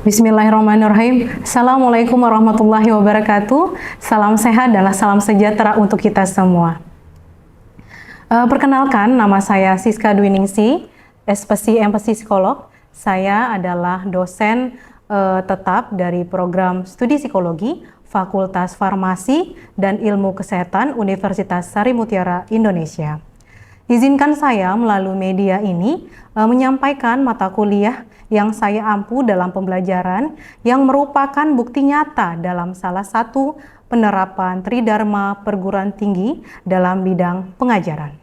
Bismillahirrahmanirrahim. Assalamualaikum warahmatullahi wabarakatuh. Salam sehat dan salam sejahtera untuk kita semua. Perkenalkan, nama saya Siska Dwiningsih, MPC Psikolog. Saya adalah dosen tetap dari program studi psikologi Fakultas Farmasi dan Ilmu Kesehatan Universitas Sari Mutiara Indonesia. Izinkan saya melalui media ini menyampaikan mata kuliah yang saya ampu dalam pembelajaran yang merupakan bukti nyata dalam salah satu penerapan Tridharma perguruan tinggi dalam bidang pengajaran.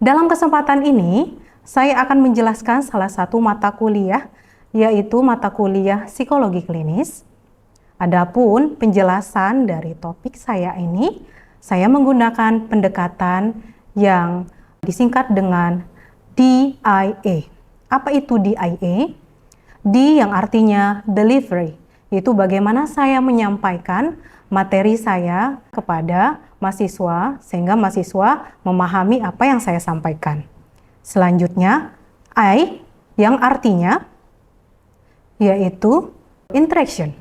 Dalam kesempatan ini, saya akan menjelaskan salah satu mata kuliah, yaitu mata kuliah psikologi klinis. Adapun penjelasan dari topik saya ini, saya menggunakan pendekatan yang disingkat dengan DIA. Apa itu DIA? D yang artinya delivery, yaitu bagaimana saya menyampaikan materi saya kepada mahasiswa sehingga mahasiswa memahami apa yang saya sampaikan. Selanjutnya, I yang artinya yaitu interaction,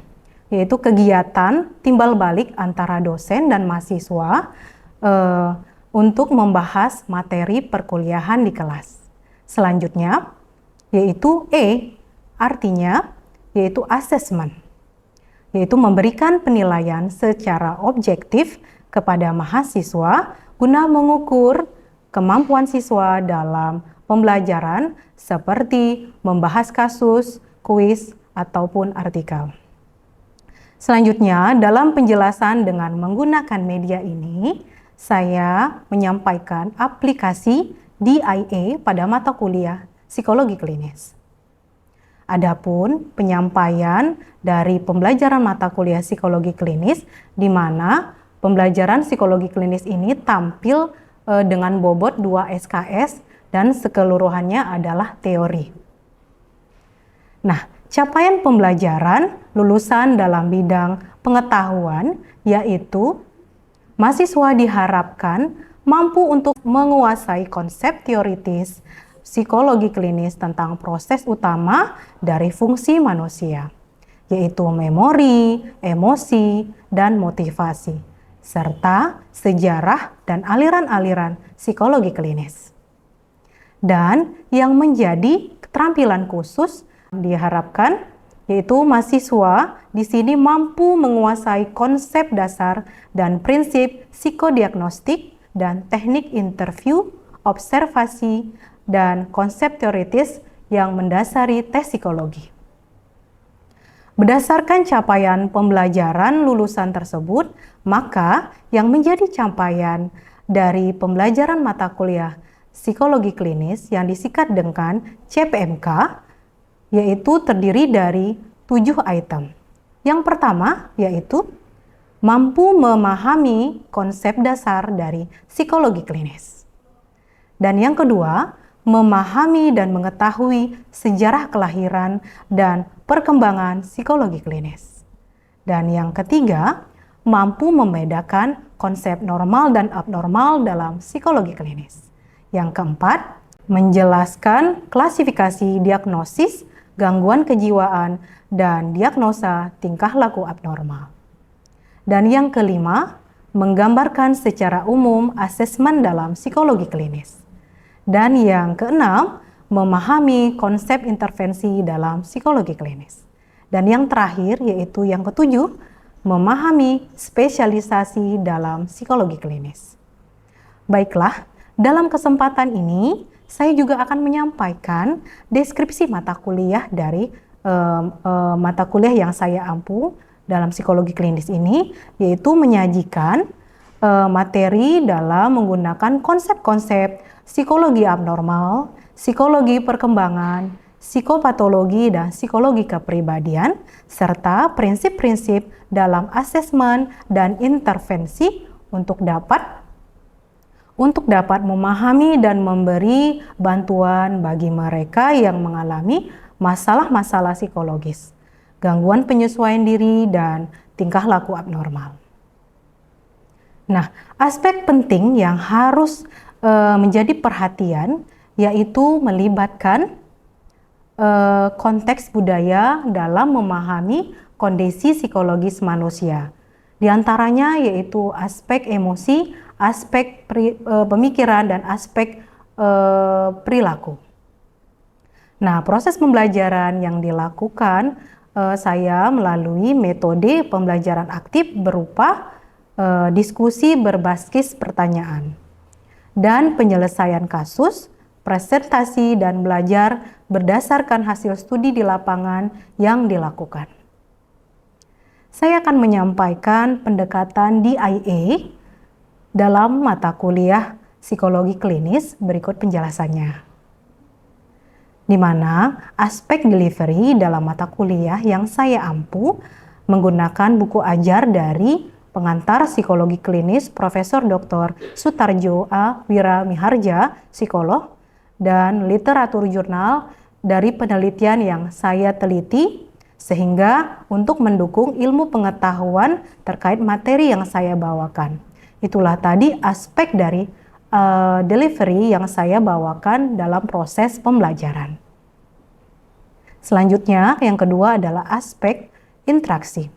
yaitu kegiatan timbal balik antara dosen dan mahasiswa untuk membahas materi perkuliahan di kelas. Selanjutnya, yaitu E, artinya yaitu assessment, yaitu memberikan penilaian secara objektif kepada mahasiswa guna mengukur kemampuan siswa dalam pembelajaran seperti membahas kasus, kuis, ataupun artikel. Selanjutnya, dalam penjelasan dengan menggunakan media ini, saya menyampaikan aplikasi DIA pada mata kuliah psikologi klinis. Adapun penyampaian dari pembelajaran mata kuliah psikologi klinis, di mana pembelajaran psikologi klinis ini tampil dengan bobot 2 SKS dan keseluruhannya adalah teori. Nah, capaian pembelajaran lulusan dalam bidang pengetahuan yaitu mahasiswa diharapkan mampu untuk menguasai konsep teoritis psikologi klinis tentang proses utama dari fungsi manusia, yaitu memori, emosi, dan motivasi, serta sejarah dan aliran-aliran psikologi klinis. Dan yang menjadi keterampilan khusus diharapkan yaitu mahasiswa di sini mampu menguasai konsep dasar dan prinsip psikodiagnostik dan teknik interview, observasi, dan konsep teoritis yang mendasari tes psikologi. Berdasarkan capaian pembelajaran lulusan tersebut, maka yang menjadi capaian dari pembelajaran mata kuliah psikologi klinis yang disingkat dengan CPMK, yaitu terdiri dari 7 item. Yang pertama yaitu mampu memahami konsep dasar dari psikologi klinis. Dan yang kedua, memahami dan mengetahui sejarah kelahiran dan perkembangan psikologi klinis. Dan yang ketiga, mampu membedakan konsep normal dan abnormal dalam psikologi klinis. Yang keempat, menjelaskan klasifikasi diagnosis gangguan kejiwaan dan diagnosa tingkah laku abnormal. Dan yang kelima, menggambarkan secara umum asesmen dalam psikologi klinis. Dan yang keenam, memahami konsep intervensi dalam psikologi klinis. Dan yang terakhir, yaitu yang ketujuh, memahami spesialisasi dalam psikologi klinis. Baiklah, dalam kesempatan ini, saya juga akan menyampaikan deskripsi mata kuliah dari mata kuliah yang saya ampu dalam psikologi klinis ini, yaitu menyajikan materi dalam menggunakan konsep-konsep psikologi abnormal, psikologi perkembangan, psikopatologi, dan psikologi kepribadian, serta prinsip-prinsip dalam asesmen dan intervensi untuk dapat memahami dan memberi bantuan bagi mereka yang mengalami masalah-masalah psikologis, gangguan penyesuaian diri, dan tingkah laku abnormal. Nah, aspek penting yang harus menjadi perhatian yaitu melibatkan konteks budaya dalam memahami kondisi psikologis manusia. Di antaranya yaitu aspek emosi, aspek pemikiran, dan aspek perilaku. Nah, proses pembelajaran yang dilakukan saya melalui metode pembelajaran aktif berupa diskusi berbasis pertanyaan dan penyelesaian kasus, presentasi, dan belajar berdasarkan hasil studi di lapangan yang dilakukan. Saya akan menyampaikan pendekatan DIA dalam mata kuliah psikologi klinis. Berikut penjelasannya. Di mana aspek delivery dalam mata kuliah yang saya ampu menggunakan buku ajar dari pengantar psikologi klinis Profesor Dr. Sutarjo A. Wiramiharja, psikolog, dan literatur jurnal dari penelitian yang saya teliti, sehingga untuk mendukung ilmu pengetahuan terkait materi yang saya bawakan. Itulah tadi aspek dari delivery yang saya bawakan dalam proses pembelajaran. Selanjutnya, yang kedua adalah aspek interaksi.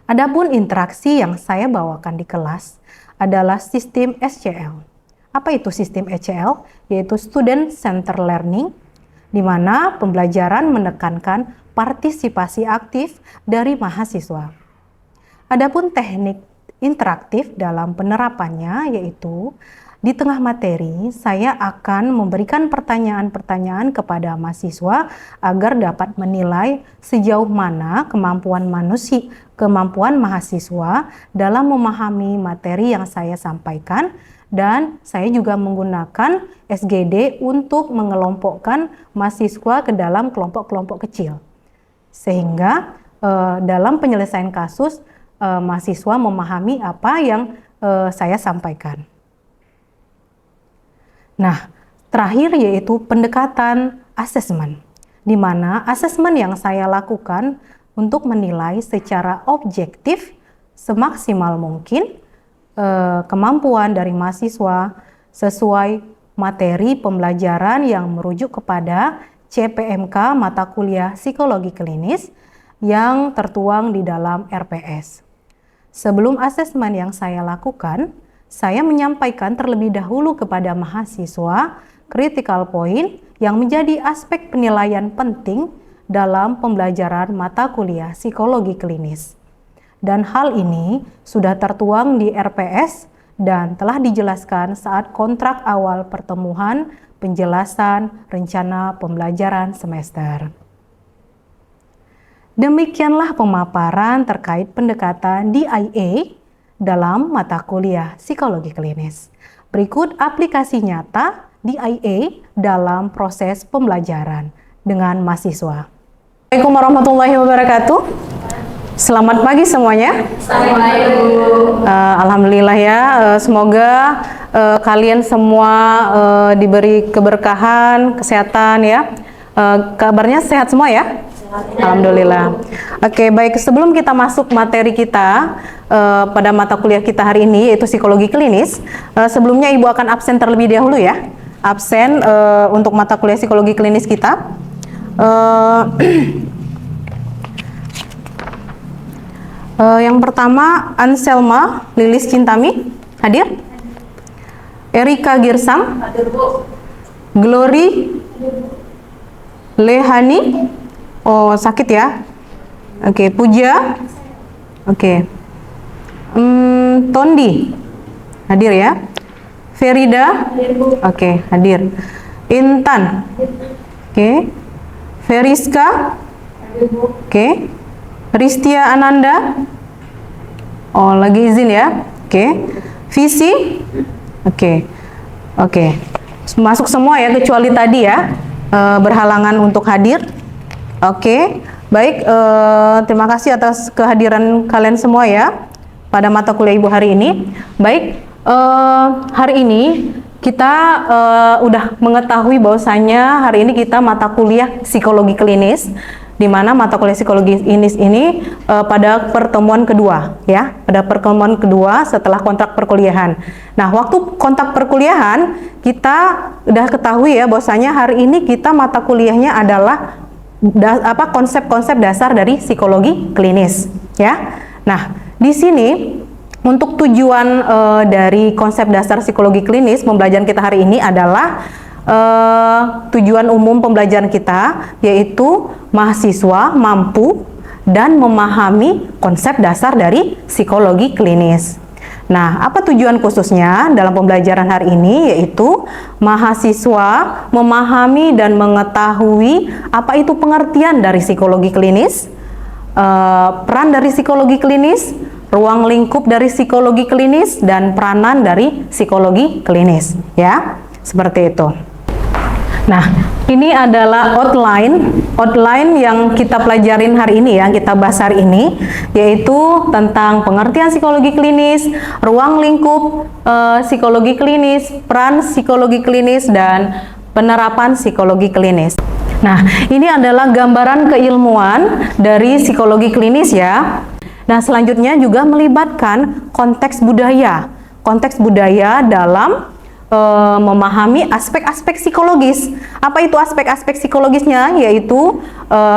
Adapun interaksi yang saya bawakan di kelas adalah sistem SCL. Apa itu sistem SCL? Yaitu Student Centered Learning, di mana pembelajaran menekankan partisipasi aktif dari mahasiswa. Adapun teknik interaktif dalam penerapannya yaitu di tengah materi saya akan memberikan pertanyaan-pertanyaan kepada mahasiswa agar dapat menilai sejauh mana kemampuan mahasiswa dalam memahami materi yang saya sampaikan, dan saya juga menggunakan SGD untuk mengelompokkan mahasiswa ke dalam kelompok-kelompok kecil. Sehingga dalam penyelesaian kasus mahasiswa memahami apa yang saya sampaikan. Nah, terakhir yaitu pendekatan asesmen, di mana asesmen yang saya lakukan untuk menilai secara objektif semaksimal mungkin kemampuan dari mahasiswa sesuai materi pembelajaran yang merujuk kepada CPMK mata kuliah psikologi klinis yang tertuang di dalam RPS. Sebelum asesmen yang saya lakukan, saya menyampaikan terlebih dahulu kepada mahasiswa critical point yang menjadi aspek penilaian penting dalam pembelajaran mata kuliah psikologi klinis. Dan hal ini sudah tertuang di RPS dan telah dijelaskan saat kontrak awal pertemuan penjelasan rencana pembelajaran semester. Demikianlah pemaparan terkait pendekatan DIA dalam mata kuliah psikologi klinis. Berikut aplikasi nyata DIA dalam proses pembelajaran dengan mahasiswa. Assalamualaikum warahmatullahi wabarakatuh. Selamat pagi semuanya. Alhamdulillah ya, semoga kalian semua diberi keberkahan, kesehatan ya. Kabarnya sehat semua ya? Alhamdulillah. Oke, baik, sebelum kita masuk materi kita pada mata kuliah kita hari ini yaitu psikologi klinis, sebelumnya Ibu akan absen terlebih dahulu ya. Absen untuk mata kuliah psikologi klinis kita. Yang pertama Anselma Lilis Cintami hadir. Erika Girsam hadir, Bu. Glory Lehani, oh sakit ya. Oke, Puja. Oke. Tondi hadir ya. Ferida hadir, Bu. Oke, hadir. Intan. Oke. Feriska hadir, Bu. Oke. Ristia Ananda. Oh, lagi izin ya. Oke. Visi. Oke. Oke. Masuk semua ya kecuali tadi ya. Berhalangan untuk hadir. Oke, baik, terima kasih atas kehadiran kalian semua ya pada mata kuliah Ibu hari ini. Baik, hari ini kita udah mengetahui bahwasanya hari ini kita mata kuliah psikologi klinis di mana mata kuliah psikologi klinis ini pada pertemuan kedua, ya, pada pertemuan kedua setelah kontrak perkuliahan. Nah, waktu kontrak perkuliahan kita udah ketahui ya, bahwasanya hari ini kita mata kuliahnya adalah konsep-konsep dasar dari psikologi klinis, ya. Nah, di sini untuk tujuan dari konsep dasar psikologi klinis pembelajaran kita hari ini adalah tujuan umum pembelajaran kita yaitu mahasiswa mampu dan memahami konsep dasar dari psikologi klinis. Nah, apa tujuan khususnya dalam pembelajaran hari ini? Yaitu mahasiswa memahami dan mengetahui apa itu pengertian dari psikologi klinis, peran dari psikologi klinis, ruang lingkup dari psikologi klinis, dan peranan dari psikologi klinis, ya, seperti itu. Nah, ini adalah outline yang kita pelajarin hari ini, yang kita bahas hari ini, yaitu tentang pengertian psikologi klinis, ruang lingkup psikologi klinis, peran psikologi klinis, dan penerapan psikologi klinis. Nah, ini adalah gambaran keilmuan dari psikologi klinis ya. Nah, selanjutnya juga melibatkan konteks budaya dalam memahami aspek-aspek psikologis. Apa itu aspek-aspek psikologisnya? Yaitu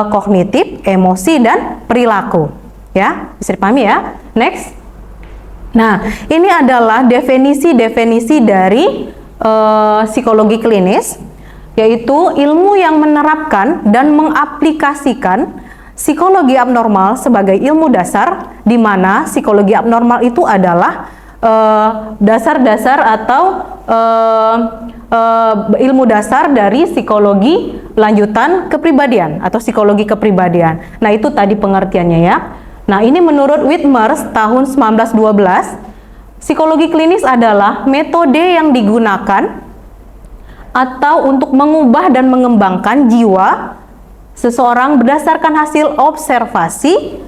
kognitif, emosi, dan perilaku. Ya, bisa dipahami ya. Next. Nah, ini adalah definisi-definisi dari psikologi klinis, yaitu ilmu yang menerapkan dan mengaplikasikan psikologi abnormal sebagai ilmu dasar, di mana psikologi abnormal itu adalah dasar-dasar atau ilmu dasar dari psikologi lanjutan kepribadian atau psikologi kepribadian. Nah, itu tadi pengertiannya ya. Nah, ini menurut Whitmers tahun 1912, psikologi klinis adalah metode yang digunakan atau untuk mengubah dan mengembangkan jiwa seseorang berdasarkan hasil observasi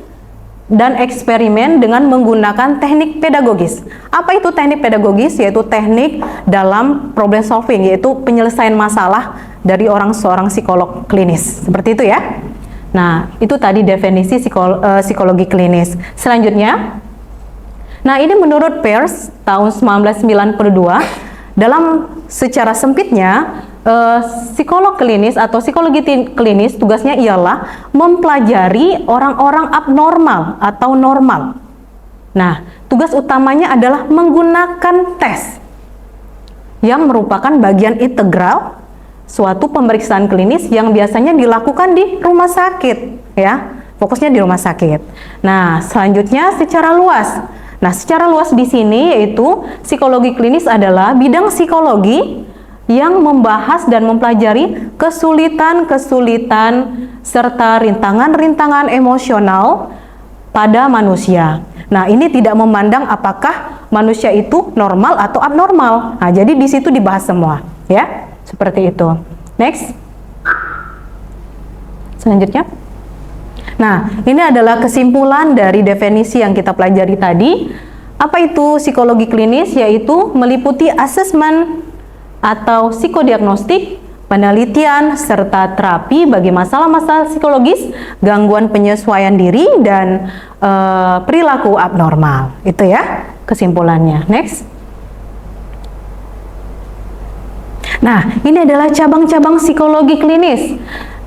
dan eksperimen dengan menggunakan teknik pedagogis. Apa itu teknik pedagogis? Yaitu teknik dalam problem solving, yaitu penyelesaian masalah dari seorang psikolog klinis. Seperti itu ya. Nah, itu tadi definisi psikologi klinis. Selanjutnya, nah ini menurut Peirce tahun 1992, dalam secara sempitnya, psikolog klinis atau psikologi klinis tugasnya ialah mempelajari orang-orang abnormal atau normal. Nah, tugas utamanya adalah menggunakan tes yang merupakan bagian integral suatu pemeriksaan klinis yang biasanya dilakukan di rumah sakit, ya. Fokusnya di rumah sakit. Nah, selanjutnya secara luas. Nah, secara luas di sini yaitu psikologi klinis adalah bidang psikologi yang membahas dan mempelajari kesulitan-kesulitan serta rintangan-rintangan emosional pada manusia. Nah, ini tidak memandang apakah manusia itu normal atau abnormal. Nah, jadi di situ dibahas semua, ya. Seperti itu. Next. Selanjutnya. Nah, ini adalah kesimpulan dari definisi yang kita pelajari tadi. Apa itu psikologi klinis? Yaitu meliputi asesmen atau psikodiagnostik, penelitian, serta terapi bagi masalah-masalah psikologis, gangguan penyesuaian diri, dan perilaku abnormal. Itu ya kesimpulannya. Next. Nah, ini adalah cabang-cabang psikologi klinis,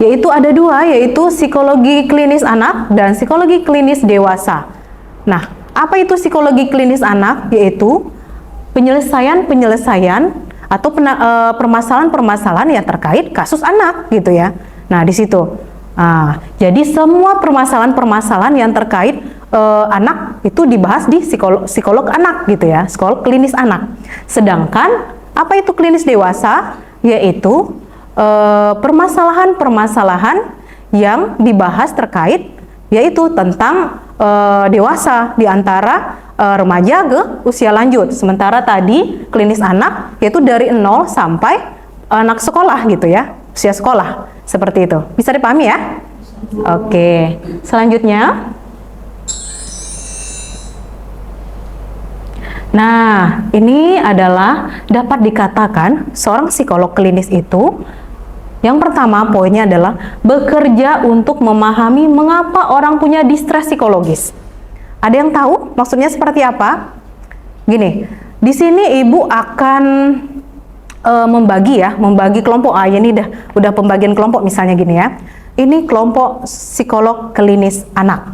yaitu ada dua, yaitu psikologi klinis anak dan psikologi klinis dewasa. Nah, apa itu psikologi klinis anak? Yaitu penyelesaian atau permasalahan-permasalahan yang terkait kasus anak, gitu ya. Nah, di situ. Nah, jadi semua permasalahan-permasalahan yang terkait anak itu dibahas di psikolog anak, gitu ya, psikolog klinis anak. Sedangkan apa itu klinis dewasa? Yaitu permasalahan-permasalahan yang dibahas terkait yaitu tentang dewasa di antara remaja ke usia lanjut. Sementara tadi klinis anak yaitu dari 0 sampai anak sekolah, gitu ya, usia sekolah. Seperti itu. Bisa dipahami ya? Oke. Selanjutnya. Nah, ini adalah dapat dikatakan seorang psikolog klinis itu Yang pertama poinnya adalah bekerja untuk memahami mengapa orang punya distres psikologis. Ada yang tahu maksudnya seperti apa? Gini, di sini ibu akan membagi kelompok. Ini udah pembagian kelompok misalnya gini ya. Ini kelompok psikolog klinis anak.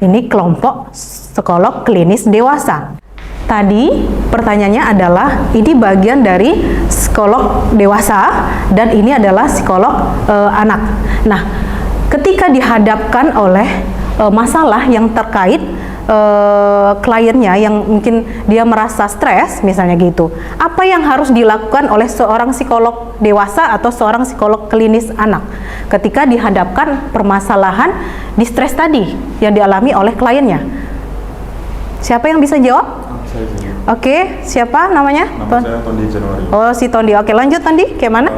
Ini kelompok psikolog klinis dewasa. Tadi pertanyaannya adalah ini bagian dari psikolog dewasa dan ini adalah psikolog anak. Nah, ketika dihadapkan oleh masalah yang terkait kliennya yang mungkin dia merasa stres misalnya gitu, apa yang harus dilakukan oleh seorang psikolog dewasa atau seorang psikolog klinis anak ketika dihadapkan permasalahan distres tadi yang dialami oleh kliennya? Siapa yang bisa jawab? Oke, siapa namanya? Nama saya Tondi Januari. Oh, si Tondi. Oke, lanjut Tondi, kayak mana?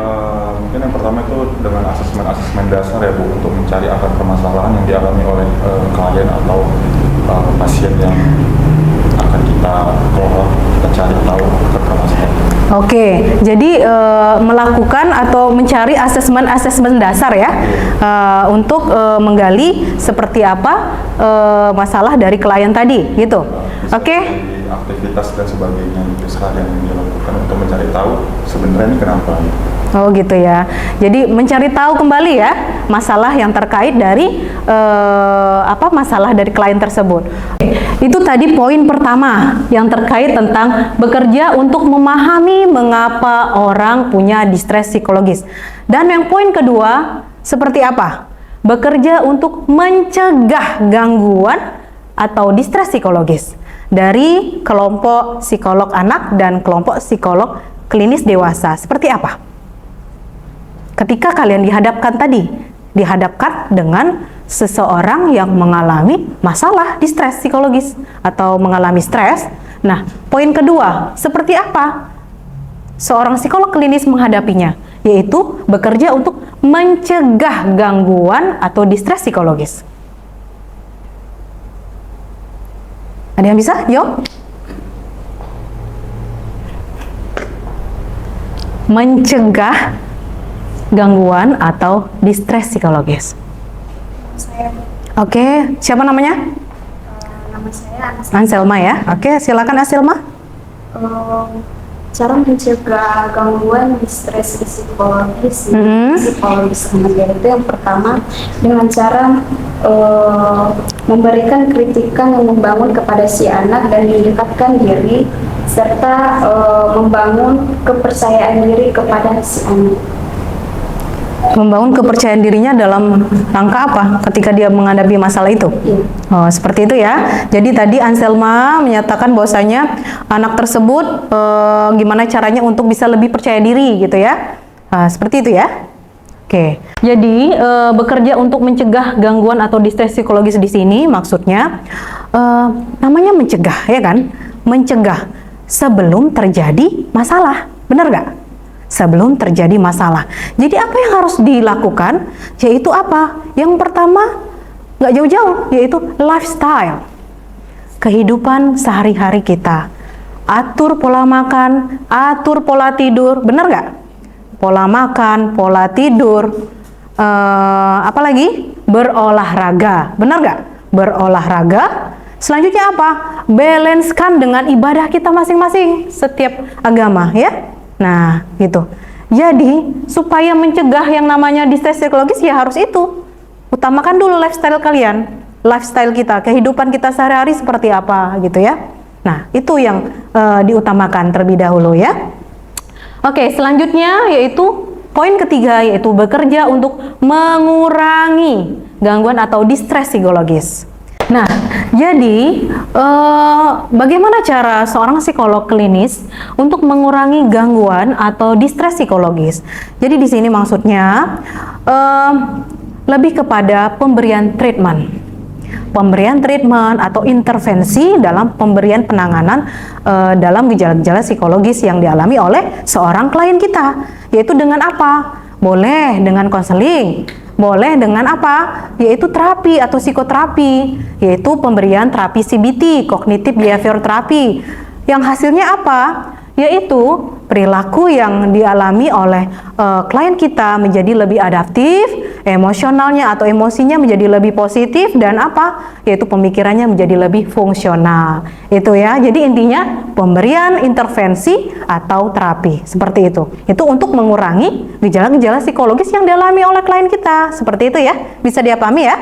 Mungkin yang pertama itu dengan asesmen dasar ya Bu, untuk mencari akar permasalahan yang dialami oleh klien atau pasien yang akan kita kelola, kita cari tahu akar permasalahan. Oke, jadi melakukan atau mencari asesmen dasar ya, untuk menggali seperti apa masalah dari klien tadi, gitu. Oke. Aktivitas dan sebagainya itu sekalian yang dilakukan untuk mencari tahu sebenarnya ini kenapa. Oh gitu ya. Jadi mencari tahu kembali ya masalah yang terkait dari masalah dari klien tersebut. Itu tadi poin pertama yang terkait tentang bekerja untuk memahami mengapa orang punya distres psikologis. Dan yang poin kedua seperti apa? Bekerja untuk mencegah gangguan atau distres psikologis dari kelompok psikolog anak dan kelompok psikolog klinis dewasa. Seperti apa? Ketika kalian dihadapkan dengan seseorang yang mengalami masalah distres psikologis atau mengalami stres. Nah, poin kedua, seperti apa seorang psikolog klinis menghadapinya? Yaitu bekerja untuk mencegah gangguan atau distres psikologis. Ada yang bisa jawab? Mencegah gangguan atau distres psikologis. Saya. Oke, siapa namanya? Nama saya Anselma ya. Oke, silakan Anselma. Cara mencegah gangguan distres psikologis, psikologis anak itu yang pertama dengan cara memberikan kritikan yang membangun kepada si anak dan mendekatkan diri serta membangun kepercayaan diri kepada si anak. Membangun kepercayaan dirinya dalam rangka apa ketika dia menghadapi masalah itu? Iya. Oh, seperti itu ya. Jadi tadi Anselma menyatakan bahwasanya anak tersebut gimana caranya untuk bisa lebih percaya diri gitu ya. Seperti itu ya. Oke. Jadi bekerja untuk mencegah gangguan atau distres psikologis di sini maksudnya namanya mencegah ya kan? Mencegah sebelum terjadi masalah. Benar nggak? Sebelum terjadi masalah. Jadi apa yang harus dilakukan? Yaitu apa? Yang pertama, nggak jauh-jauh, yaitu lifestyle. Kehidupan sehari-hari kita. Atur pola makan, atur pola tidur. Benar nggak? Pola makan, pola tidur. Apalagi? Berolahraga. Benar nggak? Berolahraga. Selanjutnya apa? Balancekan dengan ibadah kita masing-masing. Setiap agama ya. Nah, gitu. Jadi, supaya mencegah yang namanya distres psikologis ya harus itu. Utamakan dulu lifestyle kalian. Lifestyle kita, kehidupan kita sehari-hari seperti apa gitu ya. Nah, itu yang diutamakan terlebih dahulu ya. Oke, selanjutnya yaitu poin ketiga yaitu bekerja untuk mengurangi gangguan atau distres psikologis. Nah, jadi bagaimana cara seorang psikolog klinis untuk mengurangi gangguan atau distres psikologis? Jadi di sini maksudnya lebih kepada pemberian treatment atau intervensi dalam pemberian penanganan dalam gejala-gejala psikologis yang dialami oleh seorang klien kita. Yaitu dengan apa? Boleh dengan konseling. Boleh dengan apa? Yaitu terapi atau psikoterapi, yaitu pemberian terapi CBT, Cognitive Behavior Therapy. Yang hasilnya apa? Yaitu perilaku yang dialami oleh klien kita menjadi lebih adaptif, emosionalnya atau emosinya menjadi lebih positif, dan apa? Yaitu pemikirannya menjadi lebih fungsional. Itu ya. Jadi intinya pemberian intervensi atau terapi seperti itu. Itu untuk mengurangi gejala-gejala psikologis yang dialami oleh klien kita. Seperti itu ya. Bisa dipahami ya?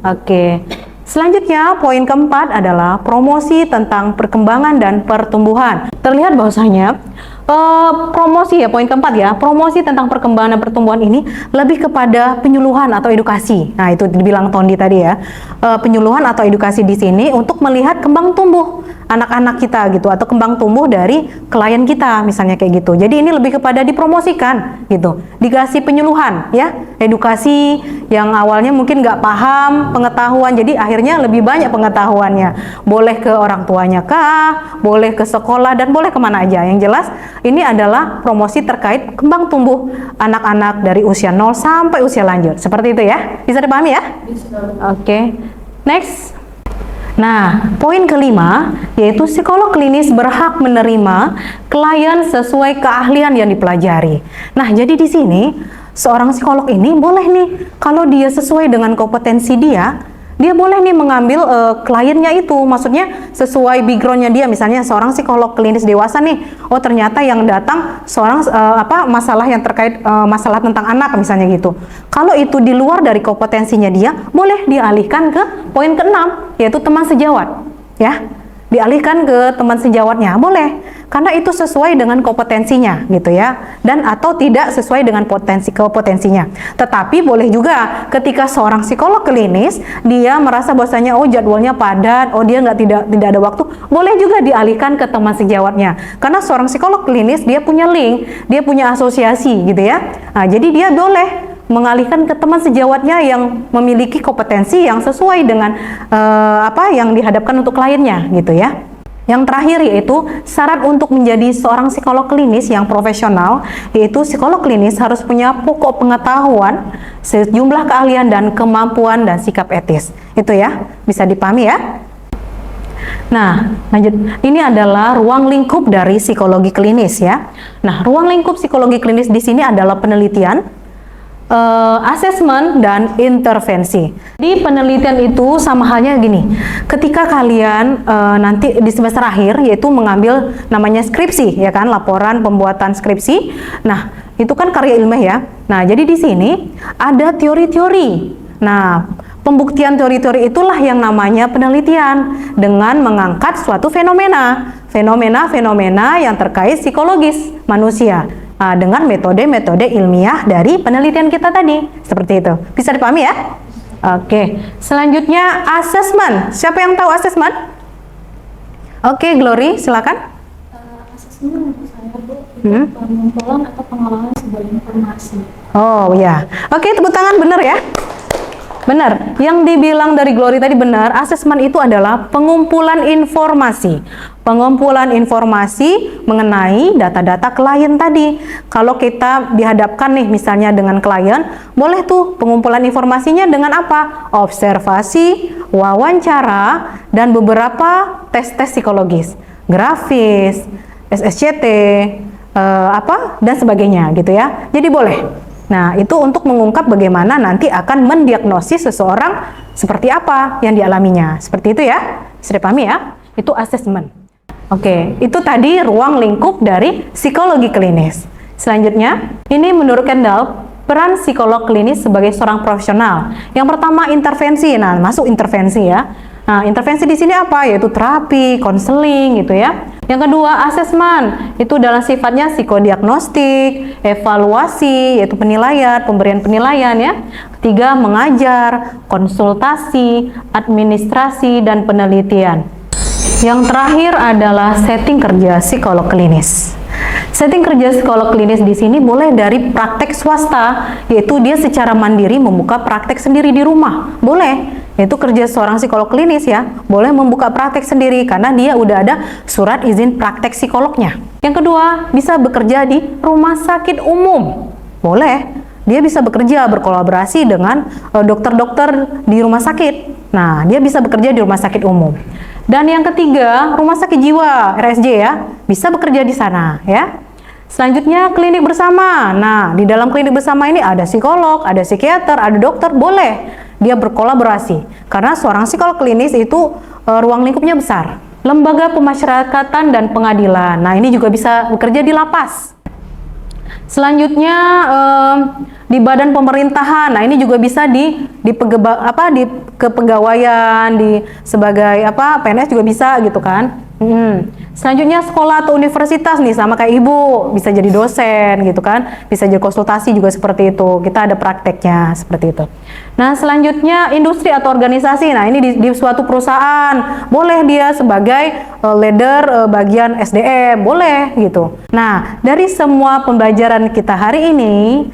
Oke. Selanjutnya, poin keempat adalah promosi tentang perkembangan dan pertumbuhan. Terlihat bahwasanya promosi ya, poin keempat ya, promosi tentang perkembangan dan pertumbuhan ini lebih kepada penyuluhan atau edukasi. Nah, itu dibilang Tondi tadi ya, penyuluhan atau edukasi di sini untuk melihat kembang tumbuh anak-anak kita gitu, atau kembang tumbuh dari klien kita misalnya kayak gitu. Jadi ini lebih kepada dipromosikan gitu, dikasih penyuluhan ya, edukasi yang awalnya mungkin nggak paham pengetahuan, jadi akhirnya lebih banyak pengetahuannya. Boleh ke orang tuanya kah, boleh ke sekolah, dan boleh kemana aja. Yang jelas ini adalah promosi terkait kembang tumbuh anak-anak dari usia 0 sampai usia lanjut. Seperti itu ya. Bisa dipahami ya? Bisa. Oke. Next. Nah, poin kelima yaitu psikolog klinis berhak menerima klien sesuai keahlian yang dipelajari. Nah, jadi di sini seorang psikolog ini boleh nih, kalau dia sesuai dengan kompetensi dia boleh nih mengambil kliennya itu, maksudnya sesuai backgroundnya dia. Misalnya seorang psikolog klinis dewasa nih, oh ternyata yang datang seorang masalah yang terkait masalah tentang anak misalnya gitu. Kalau itu di luar dari kompetensinya dia, boleh dialihkan ke poin keenam, yaitu teman sejawat ya. Dialihkan ke teman sejawatnya boleh, karena itu sesuai dengan kompetensinya gitu ya, dan atau tidak sesuai dengan kompetensinya. Tetapi boleh juga ketika seorang psikolog klinis dia merasa bahwasanya oh jadwalnya padat, oh dia tidak ada waktu, boleh juga dialihkan ke teman sejawatnya, karena seorang psikolog klinis dia punya link, dia punya asosiasi gitu ya. Nah, jadi dia boleh mengalihkan ke teman sejawatnya yang memiliki kompetensi yang sesuai dengan apa yang dihadapkan untuk kliennya gitu ya. Yang terakhir yaitu syarat untuk menjadi seorang psikolog klinis yang profesional, yaitu psikolog klinis harus punya pokok pengetahuan, sejumlah keahlian dan kemampuan dan sikap etis. Itu ya, bisa dipahami ya. Nah, lanjut. Ini adalah ruang lingkup dari psikologi klinis ya. Nah, ruang lingkup psikologi klinis di sini adalah penelitian, asesmen dan intervensi. Di penelitian itu sama halnya gini, ketika kalian nanti di semester akhir yaitu mengambil namanya skripsi ya kan, laporan pembuatan skripsi. Nah, itu kan karya ilmiah ya. Nah, jadi di sini ada teori-teori. Nah, pembuktian teori-teori itulah yang namanya penelitian dengan mengangkat suatu fenomena yang terkait psikologis manusia. Dengan metode-metode ilmiah dari penelitian kita tadi. Seperti itu. Bisa dipahami ya? Oke. Selanjutnya asesmen. Siapa yang tahu asesmen? Oke, Glory, silakan. Asesmen menurut saya itu pengumpulan atau pengolahan sebuah informasi. Oh ya. Oke, tepuk tangan, benar ya? Benar, yang dibilang dari Glory tadi benar. Asesmen itu adalah pengumpulan informasi. Pengumpulan informasi mengenai data-data klien tadi. Kalau kita dihadapkan nih misalnya dengan klien, boleh tuh pengumpulan informasinya dengan apa? Observasi, wawancara, dan beberapa tes-tes psikologis, grafis, SSCT, dan sebagainya gitu ya. Jadi boleh. Nah, itu untuk mengungkap bagaimana nanti akan mendiagnosis seseorang seperti apa yang dialaminya. Seperti itu ya. Sudah pahami ya? Itu asesmen. Oke, itu tadi ruang lingkup dari psikologi klinis. Selanjutnya, ini menurut Kendall, peran psikolog klinis sebagai seorang profesional. Yang pertama intervensi. Nah, masuk intervensi ya. Nah, intervensi di sini apa? Yaitu terapi, konseling gitu ya. Yang kedua, asesmen. Itu dalam sifatnya psikodiagnostik, evaluasi, yaitu penilaian, pemberian penilaian ya. Ketiga, mengajar, konsultasi, administrasi, dan penelitian. Yang terakhir adalah setting kerja psikolog klinis. Setting kerja psikolog klinis di sini boleh dari praktek swasta, yaitu dia secara mandiri membuka praktek sendiri di rumah. Boleh. Itu kerja seorang psikolog klinis ya, boleh membuka praktek sendiri karena dia udah ada surat izin praktek psikolognya. Yang kedua, bisa bekerja di rumah sakit umum. Boleh. Dia bisa bekerja berkolaborasi dengan dokter-dokter di rumah sakit. Nah, dia bisa bekerja di rumah sakit umum. Dan yang ketiga, rumah sakit jiwa, RSJ ya, bisa bekerja di sana ya. Selanjutnya klinik bersama. Nah, di dalam klinik bersama ini ada psikolog, ada psikiater, ada dokter, boleh dia berkolaborasi. Karena seorang psikolog klinis itu ruang lingkupnya besar. Lembaga pemasyarakatan dan pengadilan. Nah, ini juga bisa bekerja di lapas. Selanjutnya di badan pemerintahan. Nah, ini juga bisa di kepegawaian, sebagai PNS juga bisa gitu kan. Selanjutnya sekolah atau universitas nih, sama kayak ibu, bisa jadi dosen gitu kan, bisa jadi konsultasi juga seperti itu. Kita ada prakteknya seperti itu. Nah, selanjutnya industri atau organisasi. Nah, ini di suatu perusahaan, boleh dia sebagai leader bagian SDM, boleh gitu. Nah, dari semua pembelajaran kita hari ini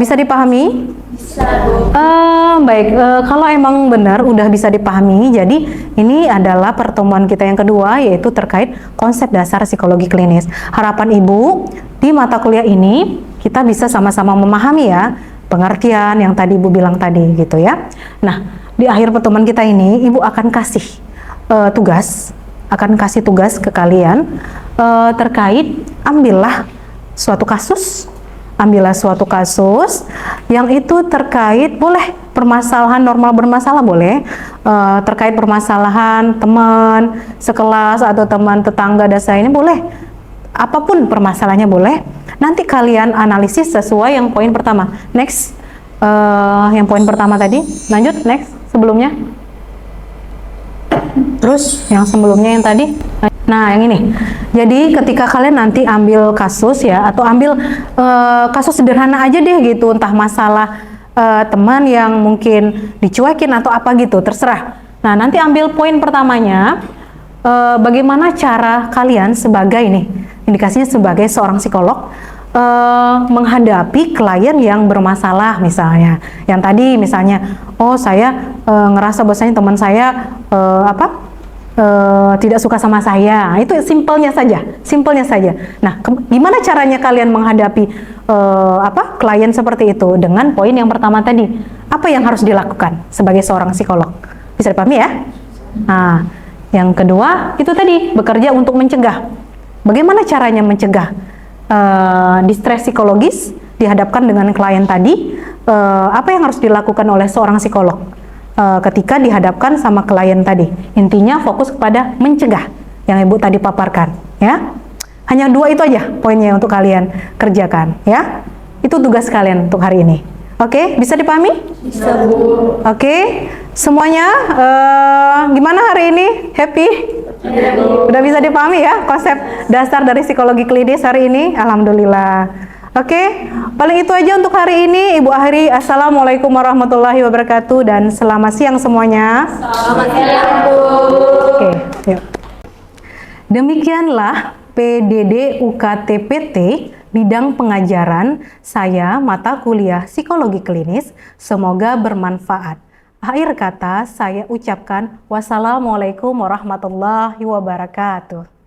bisa dipahami? Bisa, Bu. Baik, kalau emang benar udah bisa dipahami, jadi ini adalah pertemuan kita yang kedua, yaitu terkait konsep dasar psikologi klinis. Harapan Ibu di mata kuliah ini kita bisa sama-sama memahami ya pengertian yang tadi Ibu bilang tadi gitu ya. Nah, di akhir pertemuan kita ini Ibu akan kasih tugas ke kalian terkait ambillah suatu kasus yang itu terkait, boleh permasalahan normal bermasalah, boleh terkait permasalahan teman sekelas atau teman tetangga desa ini, boleh apapun permasalahannya, boleh. Nanti kalian analisis sesuai yang poin pertama. Next, yang poin pertama tadi, lanjut next sebelumnya. Terus yang sebelumnya yang tadi. Nah, yang ini. Jadi ketika kalian nanti ambil kasus ya, atau ambil kasus sederhana aja deh gitu, entah masalah teman yang mungkin dicuekin atau apa gitu, terserah. Nah, nanti ambil poin pertamanya, bagaimana cara kalian sebagai indikasinya sebagai seorang psikolog menghadapi klien yang bermasalah misalnya. Yang tadi misalnya, oh saya ngerasa bahwasanya teman saya tidak suka sama saya. Itu simpelnya saja. Nah, gimana caranya kalian menghadapi klien seperti itu dengan poin yang pertama tadi? Apa yang harus dilakukan sebagai seorang psikolog? Bisa dipahami ya? Nah, yang kedua itu tadi bekerja untuk mencegah. Bagaimana caranya mencegah distres psikologis dihadapkan dengan klien tadi? Apa yang harus dilakukan oleh seorang psikolog ketika dihadapkan sama klien tadi? Intinya fokus kepada mencegah yang Ibu tadi paparkan ya. Hanya 2 itu aja poinnya untuk kalian kerjakan ya. Itu tugas kalian untuk hari ini. Oke, bisa dipahami? Bisa, Bu. Oke, semuanya gimana hari ini? Happy? Ya, Bu. Udah bisa dipahami ya konsep dasar dari psikologi klinis hari ini? Alhamdulillah. Oke, paling itu aja untuk hari ini. Ibu akhiri, assalamualaikum warahmatullahi wabarakatuh, dan selamat siang semuanya. Selamat siang, Bu. Oke, yuk. Demikianlah PDD UKT-PT bidang pengajaran saya mata kuliah psikologi klinis. Semoga bermanfaat. Akhir kata saya ucapkan wassalamualaikum warahmatullahi wabarakatuh.